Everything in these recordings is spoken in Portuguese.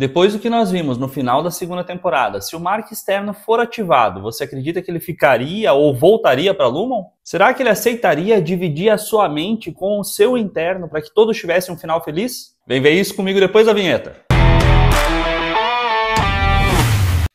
Depois do que nós vimos no final da segunda temporada, se o Mark externo for ativado, você acredita que ele ficaria ou voltaria para Lumon? Será que ele aceitaria dividir a sua mente com o seu interno para que todos tivessem um final feliz? Vem ver isso comigo depois da vinheta.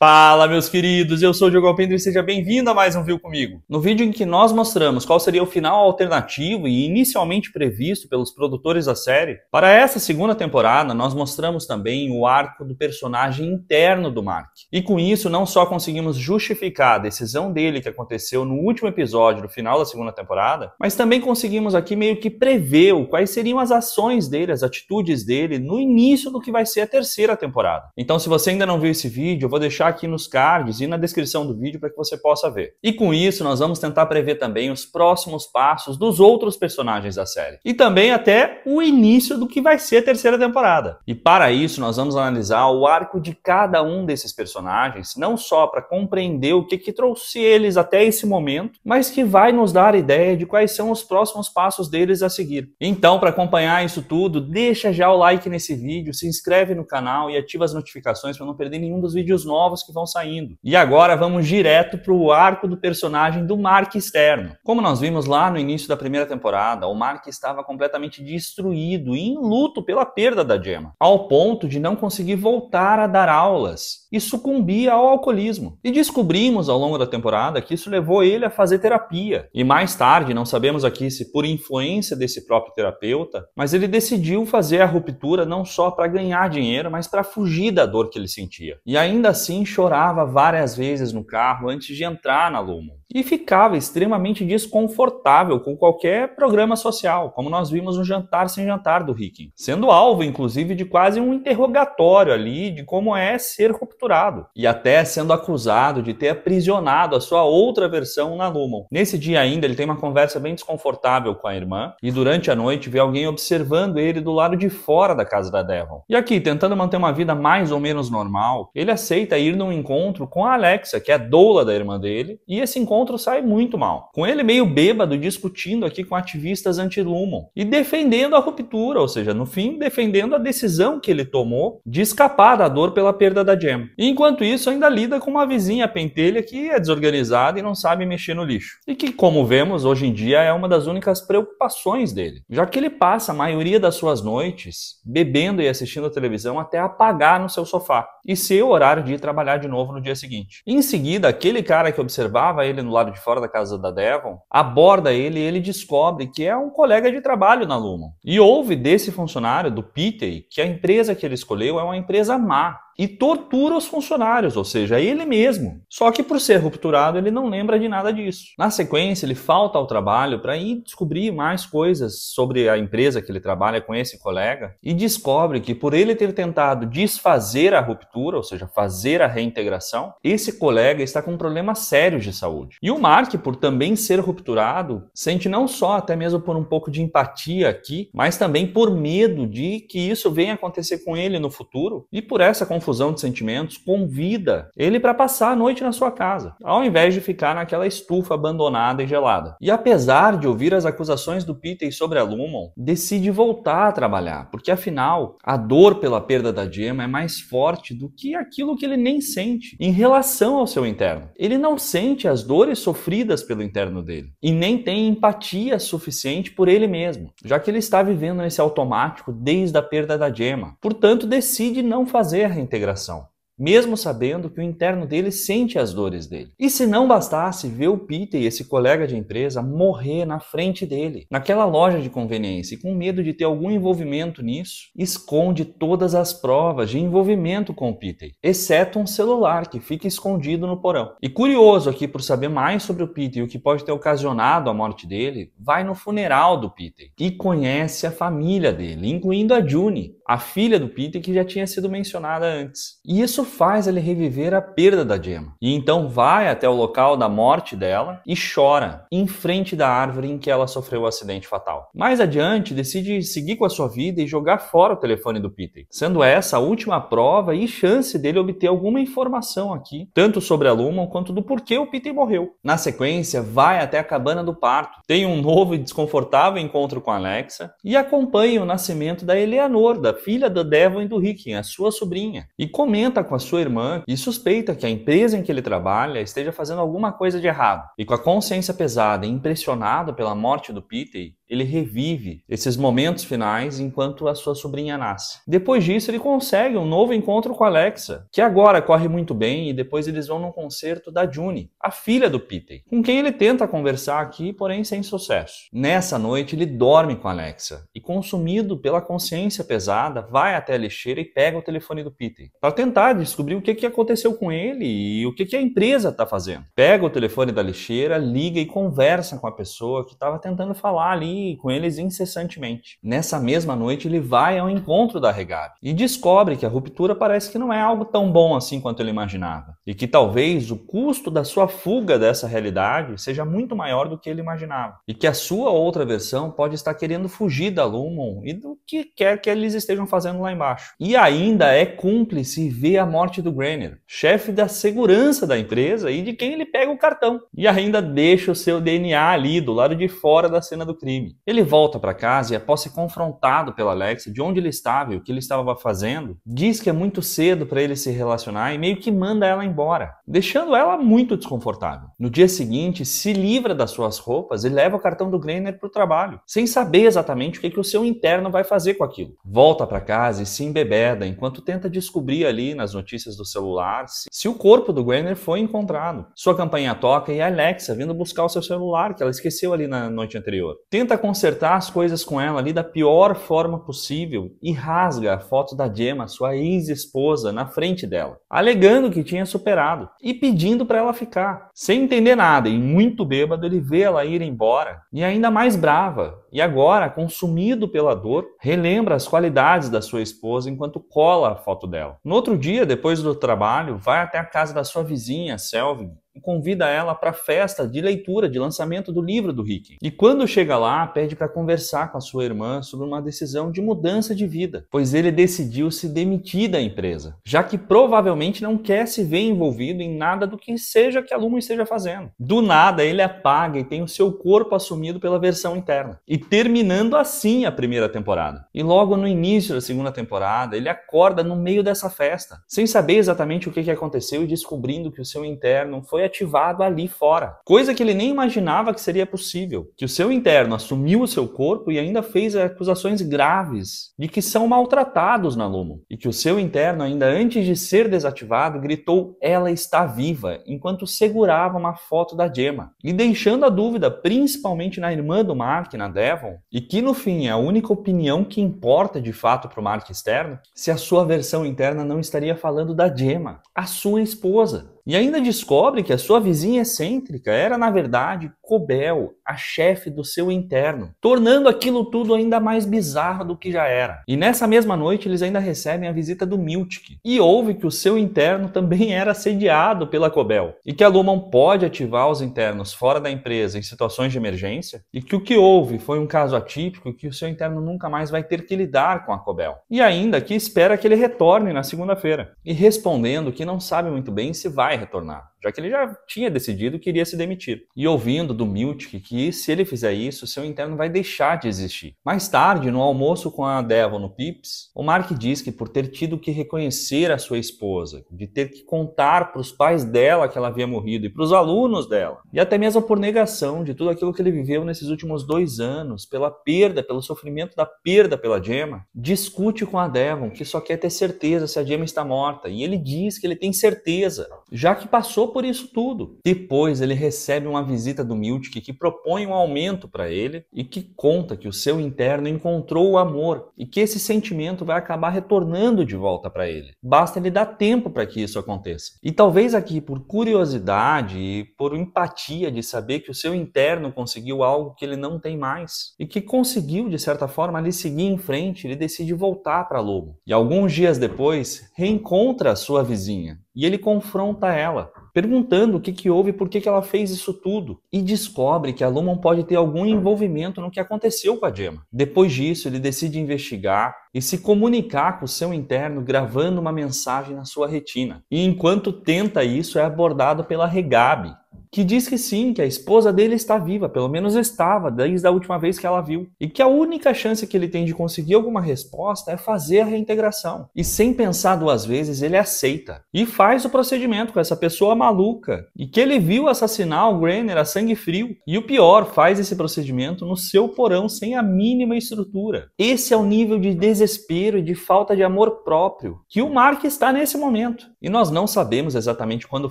Fala, meus queridos, eu sou o Diogo Alpendre e seja bem-vindo a mais um Viu Comigo. No vídeo em que nós mostramos qual seria o final alternativo e inicialmente previsto pelos produtores da série, para essa segunda temporada nós mostramos também o arco do personagem interno do Mark. E com isso não só conseguimos justificar a decisão dele que aconteceu no último episódio do final da segunda temporada, mas também conseguimos aqui meio que prever quais seriam as ações dele, as atitudes dele no início do que vai ser a terceira temporada. Então se você ainda não viu esse vídeo, eu vou deixar aqui nos cards e na descrição do vídeo para que você possa ver. E com isso nós vamos tentar prever também os próximos passos dos outros personagens da série. E também até o início do que vai ser a terceira temporada. E para isso nós vamos analisar o arco de cada um desses personagens, não só para compreender o que trouxe eles até esse momento, mas que vai nos dar ideia de quais são os próximos passos deles a seguir. Então, para acompanhar isso tudo, deixa já o like nesse vídeo, se inscreve no canal e ativa as notificações para não perder nenhum dos vídeos novos que vão saindo. E agora vamos direto para o arco do personagem do Mark externo. Como nós vimos lá no início da primeira temporada, o Mark estava completamente destruído e em luto pela perda da Gemma, ao ponto de não conseguir voltar a dar aulas e sucumbir ao alcoolismo. E descobrimos ao longo da temporada que isso levou ele a fazer terapia. E mais tarde, não sabemos aqui se por influência desse próprio terapeuta, mas ele decidiu fazer a ruptura não só para ganhar dinheiro, mas para fugir da dor que ele sentia. E ainda assim chorava várias vezes no carro antes de entrar na Lumon. E ficava extremamente desconfortável com qualquer programa social, como nós vimos no Jantar Sem Jantar do Ricken, sendo alvo, inclusive, de quase um interrogatório ali de como é ser rupturado, e até sendo acusado de ter aprisionado a sua outra versão na Lumon. Nesse dia ainda, ele tem uma conversa bem desconfortável com a irmã, e durante a noite vê alguém observando ele do lado de fora da casa da Devon. E aqui, tentando manter uma vida mais ou menos normal, ele aceita ir num encontro com a Alexa, que é a doula da irmã dele, e esse encontro sai muito mal, com ele meio bêbado discutindo aqui com ativistas anti-Lumon e defendendo a ruptura, ou seja, no fim defendendo a decisão que ele tomou de escapar da dor pela perda da Gemma. E enquanto isso ainda lida com uma vizinha pentelha que é desorganizada e não sabe mexer no lixo, e que, como vemos, hoje em dia é uma das únicas preocupações dele, já que ele passa a maioria das suas noites bebendo e assistindo a televisão até apagar no seu sofá e ser o horário de ir trabalhar de novo no dia seguinte. Em seguida, aquele cara que observava ele no lado de fora da casa da Devon aborda ele e ele descobre que é um colega de trabalho na Lumon. E ouve desse funcionário, do Pitey, que a empresa que ele escolheu é uma empresa má e tortura os funcionários, ou seja, ele mesmo. Só que por ser rupturado ele não lembra de nada disso. Na sequência ele falta ao trabalho para ir descobrir mais coisas sobre a empresa que ele trabalha com esse colega e descobre que por ele ter tentado desfazer a ruptura, ou seja, fazer a reintegração, esse colega está com problemas sérios de saúde. E o Mark, por também ser rupturado, sente não só até mesmo por um pouco de empatia aqui, mas também por medo de que isso venha acontecer com ele no futuro, e por essa confusão de sentimentos, convida ele para passar a noite na sua casa, ao invés de ficar naquela estufa abandonada e gelada. E apesar de ouvir as acusações do Pitey sobre a Lumon, decide voltar a trabalhar, porque afinal, a dor pela perda da Gemma é mais forte do que aquilo que ele nem sente em relação ao seu interno. Ele não sente as dores sofridas pelo interno dele, e nem tem empatia suficiente por ele mesmo, já que ele está vivendo nesse automático desde a perda da Gemma. Portanto, decide não fazer a reintegração, mesmo sabendo que o interno dele sente as dores dele. E se não bastasse ver o Pitey, esse colega de empresa, morrer na frente dele, naquela loja de conveniência, e com medo de ter algum envolvimento nisso, esconde todas as provas de envolvimento com o Pitey, exceto um celular que fica escondido no porão. E curioso aqui por saber mais sobre o Pitey e o que pode ter ocasionado a morte dele, vai no funeral do Pitey e conhece a família dele, incluindo a June, a filha do Pitey que já tinha sido mencionada antes. E isso faz ele reviver a perda da Gemma. E então vai até o local da morte dela e chora em frente da árvore em que ela sofreu o acidente fatal. Mais adiante, decide seguir com a sua vida e jogar fora o telefone do Pitey, sendo essa a última prova e chance dele obter alguma informação aqui, tanto sobre a Lumon quanto do porquê o Pitey morreu. Na sequência, vai até a cabana do parto, tem um novo e desconfortável encontro com a Alexa e acompanha o nascimento da Eleanor da Amanda, filha do Devon e do Rick, a sua sobrinha, e comenta com a sua irmã e suspeita que a empresa em que ele trabalha esteja fazendo alguma coisa de errado. E com a consciência pesada e impressionado pela morte do Pete, ele revive esses momentos finais enquanto a sua sobrinha nasce. Depois disso, ele consegue um novo encontro com a Alexa, que agora corre muito bem, e depois eles vão num concerto da June, a filha do Pete, com quem ele tenta conversar aqui, porém sem sucesso. Nessa noite, ele dorme com a Alexa e, consumido pela consciência pesada, vai até a lixeira e pega o telefone do Pete para tentar descobrir o que aconteceu com ele e o que a empresa está fazendo. Pega o telefone da lixeira, liga e conversa com a pessoa que estava tentando falar ali com eles incessantemente. Nessa mesma noite, ele vai ao encontro da Regab e descobre que a ruptura parece que não é algo tão bom assim quanto ele imaginava, e que talvez o custo da sua fuga dessa realidade seja muito maior do que ele imaginava, e que a sua outra versão pode estar querendo fugir da Lumon e do que quer que eles estejam fazendo lá embaixo. E ainda é cúmplice e vê a morte do Granner, chefe da segurança da empresa e de quem ele pega o cartão, e ainda deixa o seu DNA ali do lado de fora da cena do crime. Ele volta para casa e, após ser confrontado pela Alexa de onde ele estava e o que ele estava fazendo, diz que é muito cedo para ele se relacionar e meio que manda ela embora, deixando ela muito desconfortável. No dia seguinte, se livra das suas roupas e leva o cartão do Granner para o trabalho, sem saber exatamente o que o seu interno vai fazer com aquilo. Volta para casa e se embebeda enquanto tenta descobrir ali nas notícias do celular se o corpo do Granner foi encontrado. Sua campainha toca e a Alexa vindo buscar o seu celular, que ela esqueceu ali na noite anterior. Tenta consertar as coisas com ela ali da pior forma possível e rasga a foto da Gemma, sua ex-esposa, na frente dela, alegando que tinha superado e pedindo para ela ficar. Sem entender nada e muito bêbado, ele vê ela ir embora e ainda mais brava, e agora, consumido pela dor, relembra as qualidades da sua esposa enquanto cola a foto dela. No outro dia, depois do trabalho, vai até a casa da sua vizinha, Selvig, e convida ela para a festa de leitura de lançamento do livro do Rick. E quando chega lá, pede para conversar com a sua irmã sobre uma decisão de mudança de vida, pois ele decidiu se demitir da empresa, já que provavelmente não quer se ver envolvido em nada do que seja que a Lumon esteja fazendo. Do nada, ele apaga e tem o seu corpo assumido pela versão interna, e terminando assim a primeira temporada. E logo no início da segunda temporada, ele acorda no meio dessa festa, sem saber exatamente o que aconteceu e descobrindo que o seu interno foi ativado ali fora. Coisa que ele nem imaginava que seria possível. Que o seu interno assumiu o seu corpo e ainda fez acusações graves de que são maltratados na Lumon. E que o seu interno, ainda antes de ser desativado, gritou "ela está viva", enquanto segurava uma foto da Gemma. E deixando a dúvida, principalmente na irmã do Mark, na Devon, e que no fim é a única opinião que importa de fato para o Mark externo, se a sua versão interna não estaria falando da Gemma, a sua esposa. E ainda descobre que a sua vizinha excêntrica era, na verdade, Cobel, a chefe do seu interno, tornando aquilo tudo ainda mais bizarro do que já era. E nessa mesma noite eles ainda recebem a visita do Miltic, e ouve que o seu interno também era assediado pela Cobel, e que a Lumon pode ativar os internos fora da empresa em situações de emergência, e que o que houve foi um caso atípico e que o seu interno nunca mais vai ter que lidar com a Cobel. E ainda que espera que ele retorne na segunda-feira, e respondendo que não sabe muito bem se vai retornar, já que ele já tinha decidido que iria se demitir. E ouvindo do Miltic que se ele fizer isso, seu interno vai deixar de existir. Mais tarde, no almoço com a Devon no Pips, o Mark diz que por ter tido que reconhecer a sua esposa, de ter que contar para os pais dela que ela havia morrido e para os alunos dela, e até mesmo por negação de tudo aquilo que ele viveu nesses últimos 2 anos, pela perda, pelo sofrimento da perda pela Gemma, discute com a Devon que só quer ter certeza se a Gemma está morta, e ele diz que ele tem certeza, já que passou por isso tudo. Depois ele recebe uma visita do Miltic que propõe um aumento para ele e que conta que o seu interno encontrou o amor e que esse sentimento vai acabar retornando de volta para ele. Basta ele dar tempo para que isso aconteça. E talvez aqui por curiosidade e por empatia de saber que o seu interno conseguiu algo que ele não tem mais e que conseguiu de certa forma ali seguir em frente, ele decide voltar para Lumon. E alguns dias depois reencontra a sua vizinha e ele confronta ela, perguntando o que houve e por que ela fez isso tudo, e descobre que a Lumon pode ter algum envolvimento no que aconteceu com a Gemma. Depois disso, ele decide investigar e se comunicar com o seu interno gravando uma mensagem na sua retina. E enquanto tenta isso, é abordado pela Regab, que diz que sim, que a esposa dele está viva, pelo menos estava, desde a última vez que ela viu, e que a única chance que ele tem de conseguir alguma resposta é fazer a reintegração. E sem pensar duas vezes, ele aceita e faz o procedimento com essa pessoa maluca e que ele viu assassinar o Granner a sangue frio. E o pior, faz esse procedimento no seu porão sem a mínima estrutura. Esse é o nível de desespero e de falta de amor próprio que o Mark está nesse momento. E nós não sabemos exatamente quando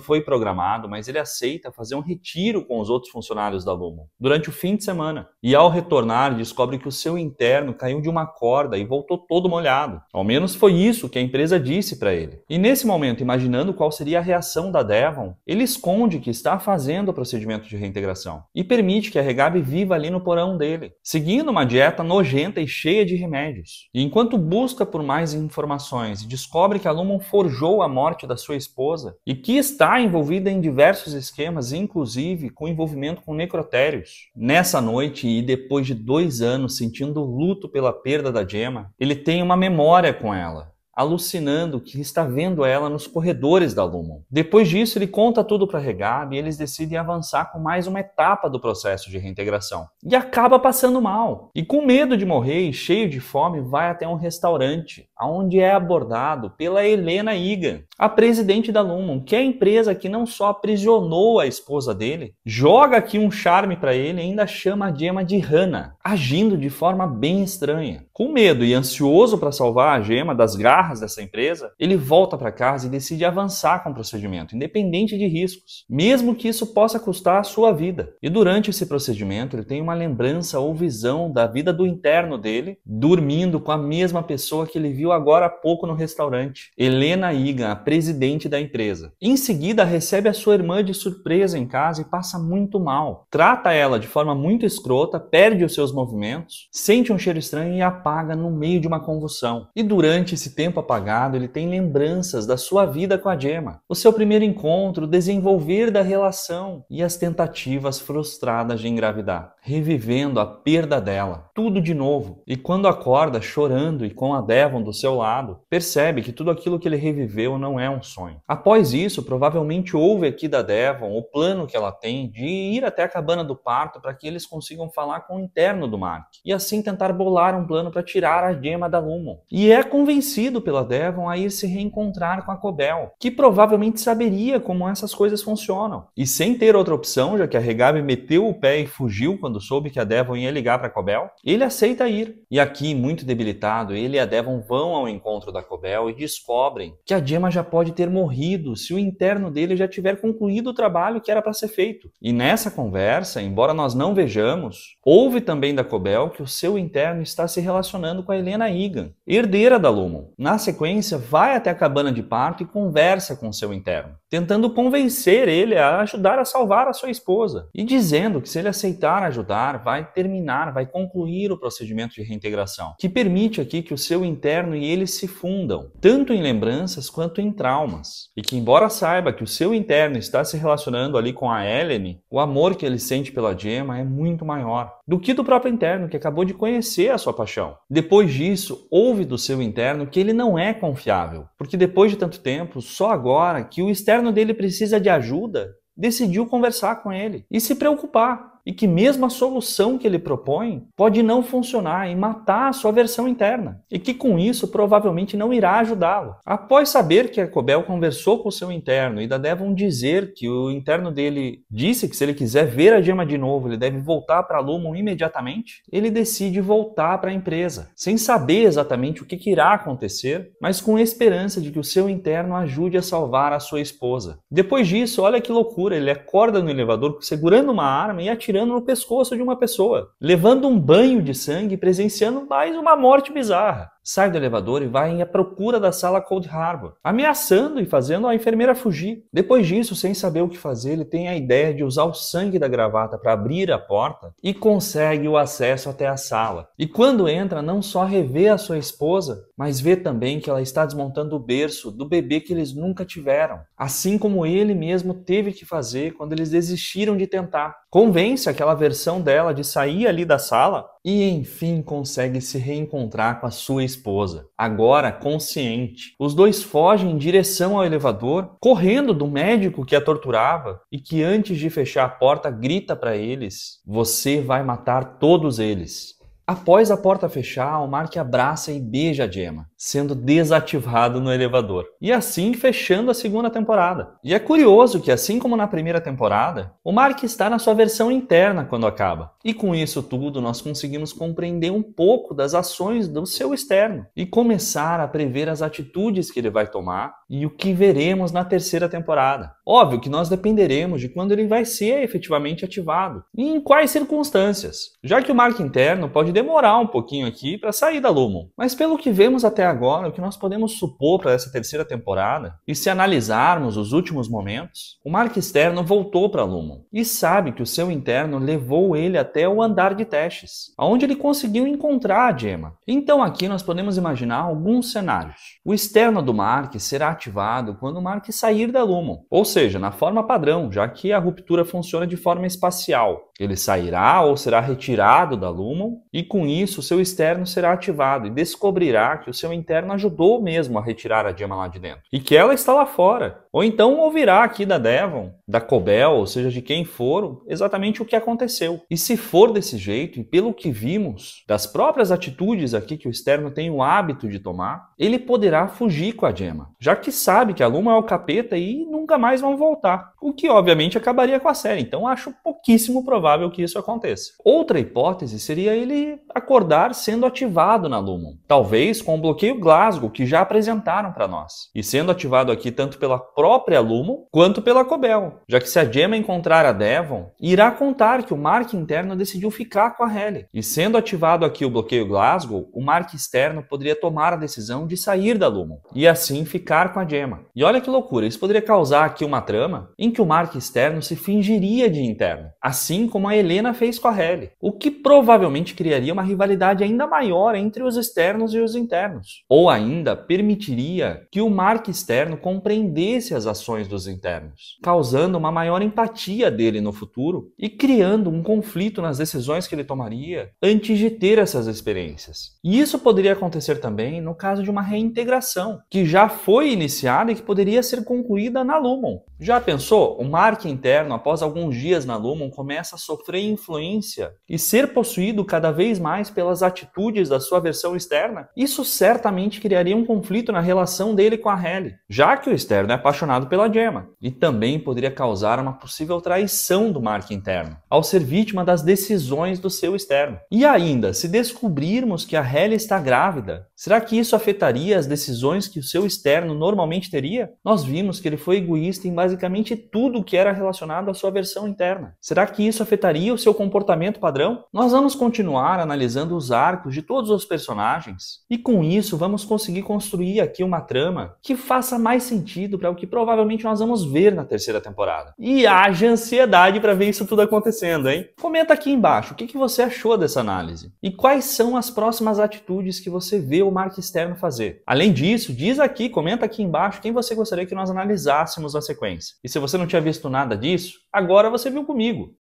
foi programado, mas ele aceita fazer um retiro com os outros funcionários da Lumon durante o fim de semana. E ao retornar, descobre que o seu interno caiu de uma corda e voltou todo molhado. Ao menos foi isso que a empresa disse para ele. E nesse momento, imaginando qual seria a reação da Devon, ele esconde que está fazendo o procedimento de reintegração e permite que a Regab viva ali no porão dele, seguindo uma dieta nojenta e cheia de remédios. E enquanto busca por mais informações e descobre que a Lumon forjou a morte da sua esposa e que está envolvida em diversos esquemas, inclusive com envolvimento com necrotérios. Nessa noite, e depois de 2 anos sentindo luto pela perda da Gemma, ele tem uma memória com ela, alucinando que está vendo ela nos corredores da Lumon. Depois disso, ele conta tudo para Regab e eles decidem avançar com mais uma etapa do processo de reintegração. E acaba passando mal. E com medo de morrer e cheio de fome, vai até um restaurante, onde é abordado pela Helena Egan, a presidente da Lumon, que é a empresa que não só aprisionou a esposa dele, joga aqui um charme para ele e ainda chama a Gemma de Hannah, agindo de forma bem estranha. Com medo e ansioso para salvar a Gemma das garras dessa empresa, ele volta para casa e decide avançar com o procedimento, independente de riscos, mesmo que isso possa custar a sua vida. E durante esse procedimento, ele tem uma lembrança ou visão da vida do interno dele, dormindo com a mesma pessoa que ele viu agora há pouco no restaurante, Helena Egan, a presidente da empresa. Em seguida, recebe a sua irmã de surpresa em casa e passa muito mal. Trata ela de forma muito escrota, perde os seus movimentos, sente um cheiro estranho e apaga no meio de uma convulsão. E durante esse tempo apagado, ele tem lembranças da sua vida com a Gemma, o seu primeiro encontro, o desenvolver da relação e as tentativas frustradas de engravidar, revivendo a perda dela, tudo de novo. E quando acorda chorando e com a Devon do seu lado, percebe que tudo aquilo que ele reviveu não é um sonho. Após isso, provavelmente ouve aqui da Devon o plano que ela tem de ir até a cabana do parto para que eles consigam falar com o interno do Mark e assim tentar bolar um plano para tirar a Gemma da Lumon. E é convencido pela Devon a ir se reencontrar com a Cobell, que provavelmente saberia como essas coisas funcionam. E sem ter outra opção, já que a Regab meteu o pé e fugiu quando soube que a Devon ia ligar para a Cobell, ele aceita ir. E aqui, muito debilitado, ele e a Devon vão ao encontro da Cobell e descobrem que a Gemma já pode ter morrido se o interno dele já tiver concluído o trabalho que era para ser feito. E nessa conversa, embora nós não vejamos, houve também da Cobell que o seu interno está se relacionando com a Helena Egan, herdeira da Lumon. Na sequência, vai até a cabana de parto e conversa com seu interno, tentando convencer ele a ajudar a salvar a sua esposa e dizendo que se ele aceitar ajudar, vai concluir o procedimento de reintegração, que permite aqui que o seu interno e ele se fundam, tanto em lembranças quanto em traumas, e que embora saiba que o seu interno está se relacionando ali com a Ellen, o amor que ele sente pela Gemma é muito maior do que do próprio interno, que acabou de conhecer a sua paixão. Depois disso, ouve do seu interno que ele não é confiável, porque depois de tanto tempo, só agora que o externo dele precisa de ajuda, decidiu conversar com ele e se preocupar. E que mesmo a solução que ele propõe pode não funcionar e matar a sua versão interna. E que com isso provavelmente não irá ajudá-lo. Após saber que a Cobell conversou com o seu interno e da Devon dizer que o interno dele disse que se ele quiser ver a Gemma de novo, ele deve voltar para a Lumon imediatamente, ele decide voltar para a empresa, sem saber exatamente o que irá acontecer, mas com esperança de que o seu interno ajude a salvar a sua esposa. Depois disso, olha que loucura, ele acorda no elevador segurando uma arma e atirando no pescoço de uma pessoa, levando um banho de sangue e presenciando mais uma morte bizarra. Sai do elevador e vai à procura da sala Cold Harbor, ameaçando e fazendo a enfermeira fugir. Depois disso, sem saber o que fazer, ele tem a ideia de usar o sangue da gravata para abrir a porta e consegue o acesso até a sala. E quando entra, não só revê a sua esposa, mas vê também que ela está desmontando o berço do bebê que eles nunca tiveram, assim como ele mesmo teve que fazer quando eles desistiram de tentar. Convence aquela versão dela de sair ali da sala e enfim consegue se reencontrar com a sua esposa, agora consciente. Os dois fogem em direção ao elevador, correndo do médico que a torturava e que antes de fechar a porta grita para eles: "Você vai matar todos eles." Após a porta fechar, o Mark abraça e beija a Gemma, sendo desativado no elevador. E assim fechando a segunda temporada. E é curioso que, assim como na primeira temporada, o Mark está na sua versão interna quando acaba. E com isso tudo, nós conseguimos compreender um pouco das ações do seu externo e começar a prever as atitudes que ele vai tomar e o que veremos na terceira temporada. Óbvio que nós dependeremos de quando ele vai ser efetivamente ativado e em quais circunstâncias, já que o Mark interno pode demorar um pouquinho aqui para sair da Lumon. Mas pelo que vemos até agora, o que nós podemos supor para essa terceira temporada, e se analisarmos os últimos momentos, o Mark externo voltou para a Lumon e sabe que o seu interno levou ele até o andar de testes, onde ele conseguiu encontrar a Gemma. Então aqui nós podemos imaginar alguns cenários. O externo do Mark será ativado quando o Mark sair da Lumon, ou seja, na forma padrão, já que a ruptura funciona de forma espacial. Ele sairá ou será retirado da Lumon e com isso o seu externo será ativado e descobrirá que o seu interno ajudou mesmo a retirar a Gemma lá de dentro e que ela está lá fora. Ou então ouvirá aqui da Devon, da Cobell, ou seja, de quem for, exatamente o que aconteceu. E se for desse jeito, e pelo que vimos das próprias atitudes aqui que o externo tem o hábito de tomar, ele poderá fugir com a Gemma, já que sabe que a Lumon é o capeta e nunca mais vão voltar, o que obviamente acabaria com a série, então acho pouquíssimo provável que isso aconteça. Outra hipótese seria ele acordar sendo ativado na Lumon, talvez com o bloqueio Glasgow que já apresentaram para nós, e sendo ativado aqui tanto pela própria Lumon quanto pela Cobell, já que se a Gemma encontrar a Devon, irá contar que o Mark interno decidiu ficar com a Halle, e sendo ativado aqui o bloqueio Glasgow, o Mark externo poderia tomar a decisão de sair da Lumon, e assim ficar com a Gemma. E olha que loucura, isso poderia causar aqui uma trama em que o Mark externo se fingiria de interno, assim como a Helena fez com a Halle, o que provavelmente criaria uma rivalidade ainda maior entre os externos e os internos, ou ainda permitiria que o Mark externo compreendesse as ações dos internos, causando uma maior empatia dele no futuro e criando um conflito nas decisões que ele tomaria antes de ter essas experiências. E isso poderia acontecer também no caso de uma reintegração, que já foi iniciada e que poderia ser concluída na Lumon. Já pensou? O Mark interno, após alguns dias na Lumon, começa a sofrer influência e ser possuído cada vez mais pelas atitudes da sua versão externa? Isso certamente criaria um conflito na relação dele com a Halle, já que o externo é apaixonado pela Gemma, e também poderia causar uma possível traição do Mark interno, ao ser vítima das decisões do seu externo. E ainda, se descobrirmos que a Halle está grávida, será que isso afetaria as decisões que o seu externo normalmente teria? Nós vimos que ele foi egoísta em basicamente tudo que era relacionado à sua versão interna. Será que isso afetaria o seu comportamento padrão? Nós vamos continuar analisando os arcos de todos os personagens e com isso vamos conseguir construir aqui uma trama que faça mais sentido para o que provavelmente nós vamos ver na terceira temporada. E haja ansiedade para ver isso tudo acontecendo, hein? Comenta aqui embaixo o que você achou dessa análise e quais são as próximas atitudes que você vê o Mark externo fazer. Além disso, diz aqui, comenta aqui embaixo quem você gostaria que nós analisássemos na sequência. E se você não tinha visto nada disso, agora você viu comigo.